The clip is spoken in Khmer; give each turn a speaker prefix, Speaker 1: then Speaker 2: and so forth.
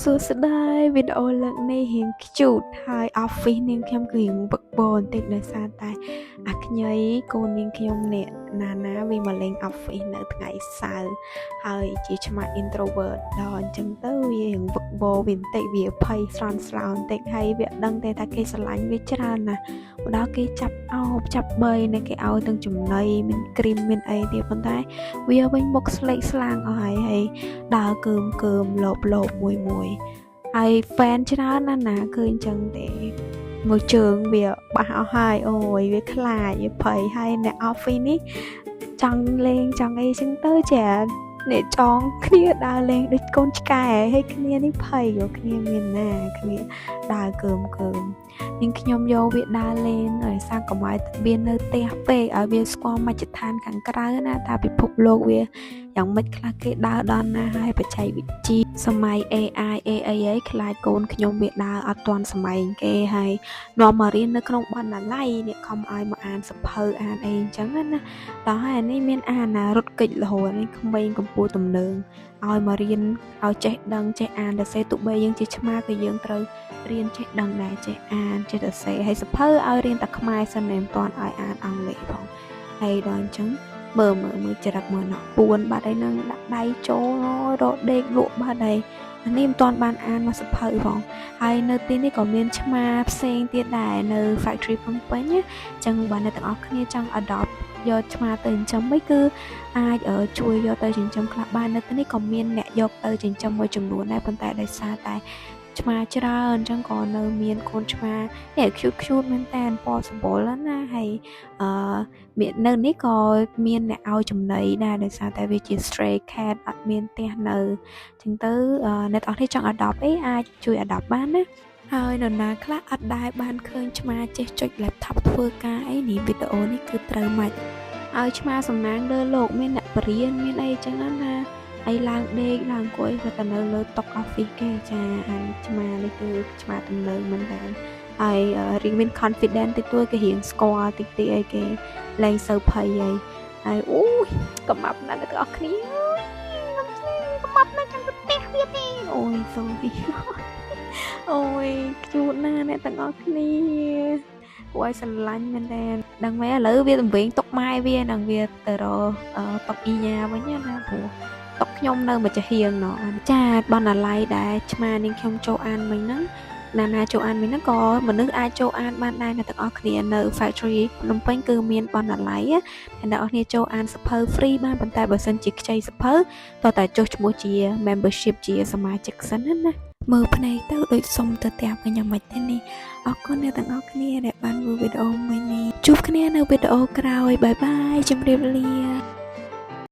Speaker 1: សួស្តីវីដេអូលើកនេះរៀងខ្ជូតហើយ office នាងខ្ញុំគឺរៀងបឹកបរបន្តិចដោយសារតែអាខ្ញីកូននាងខ្ញុំនេះណាវាមកលេង office នៅថ្ងៃសៅរ៍ហើយជាឆ្មា introvert ដល់អញ្ចឹងទៅវារៀងបឹកបរវាបន្តិចវាភ័យស្រន់ស្លោបន្តិចហើយវាដឹងទេថាគេស្រឡាញ់វាច្រើនណាស់មកដល់គេចាប់អោបចាប់បីនៅគេឲ្យទាំងចំណីមានគ្រីមមានអីទៀតប៉ុន្តែវាវិញមុខស្លេកស្លាំងអស់ហើយដើរកើមលបមួយហើយ fan ច្រើនណាឃើញចឹងទេមួយជើងវាបះអស់ហើយអូយវាខ្លាចវាភ័យហើយអ្នក office នេះចង់លេងចង់អីចឹងទៅចាអ្នកចង់គ្នាដើរលេងដូចកូនឆ្កែហើយគ្នានេះភ័យគ្នាមានណាគ្នាដើរកើមនាងខ្ញុំយកវាដើរលេងឲ្យសាកុំឲ្យវានៅផ្ទះពេកឲ្យវាស្គាល់មជ្ឈដ្ឋានខាងក្រៅណាថាពិភពលោកវាយ៉ាងម៉េចខ្លះគេដើរដល់ណាហើយបច្ចេកវិទ្យាសម័យ AI អីខ្លាចកូនខ្ញុំវាដើរអត់ទាន់សម័យគេហើយនាំមករៀននៅក្នុងបណ្ណាល័យអ្នកខំឲ្យមកអានសភៅអានអីអញ្ចឹងណាដល់ហើយនេះមានអានណារត់គេចរហូតនេះក្មេងកម្ពុជាទំនើងឲ្យមករៀនឲ្យចេះដឹងចេះអានទៅសេទុបីយើងជាឆ្មាក៏យើងត្រូវរៀនចេះដឹងដែរចេះអានចេះទៅសេហើយសភៅឲ្យរៀនតែខ្មែរសិនមិនទាន់ឲ្យអានអង់គ្លេសផងហើយដល់អញ្ចឹងមើលច្រឹកមើលណោះពួនបាត់ហើយនឹងដាក់ដៃចូលរកដេកលក់បាត់ហើយអានេះមិនទាន់បានអានមកសភៅផងហើយនៅទីនេះក៏មានឆ្មាផ្សេងទៀតដែរនៅ factory ភ្នំពេញណាអញ្ចឹងបើអ្នកទាំងអស់គ្នាចង់ adopt យកឆ្មាទៅចិញ្ចឹមវិញគឺអាចជួយយកទៅចិញ្ចឹមខ្លះបាននៅទីនេះក៏មានអ្នកយកទៅចិញ្ចឹមមួយចំនួនដែរប៉ុន្តែដោយសារតែឆ្មាច្រើនអញ្ចឹងក៏នៅមានកូនឆ្មានេះ cute មែនតើពណ៌សម្បុរណាហើយមាននៅនេះក៏មានអ្នកឲ្យចំណីដែរដោយសារតែវាជា stray cat អត់មានផ្ទះនៅអញ្ចឹងទៅអ្នកទាំងអស់គ្នាចង់ adopt អីអាចជួយ adopt បានណាហើយនរណាខ្លះអត់ដែរបានឃើញឆ្មាចេះចុច laptop ធ្វើការអីនេះវីដេអូនេះគឺត្រូវមកឲ្យឆ្មាសំណាងលើលោកមានអ្នកបរៀនមានអីចឹងណាហើយឡើងដេកឡើងអង្គុយគាត់ទៅនៅលើតុ office គេចាអាឆ្មានេះគឺឆ្មាទំនើងមែនតើហើយរៀងមាន confident តិចតួចគេរៀងស្គាល់តិចអីគេលែងសូវភ័យហើយអូយកំបាប់ណាស់អ្នកទាំងអស់គ្នាកំបាប់ណាស់ចាំទៅផ្ទះវាទេអូយ sorry អូយខ្ជូតណាស់អ្នកទាំងអស់គ្នាគួរឲ្យស្រឡាញ់មែនតើដឹងមែនឥឡូវវាទំវិញទុកម៉ែវានឹងវាទៅរកតុកអ៊ីញ៉ាវិញណាព្រោះតុកខ្ញុំនៅមួយចាហៀងណោះចាបណ្ណាល័យដែរឆ្មានាងខ្ញុំចូលអានមិញហ្នឹងណាចូលអានមិញហ្នឹងក៏មនុស្សអាចចូលអានបានដែរអ្នកទាំងអស់គ្នានៅ factory ភ្នំពេញគឺមានបណ្ណាល័យអ្នកទាំងអស់គ្នាចូលអានសភៅ free បានប៉ុន្តែបើសិនជាខ្ចីសភៅតើតែចុះឈ្មោះជា membership ជាសមាជិកសិនណាមើលភ្នែកទៅដូចសុំទៅផ្ទះវិញយ៉ាងម៉េចទេនេះអរគុណអ្នកទាំងអស់គ្នាដែលបានមើលវីដេអូមួយនេះជួបគ្នានៅវីដេអូក្រោយបាយបាយជម្រាបលា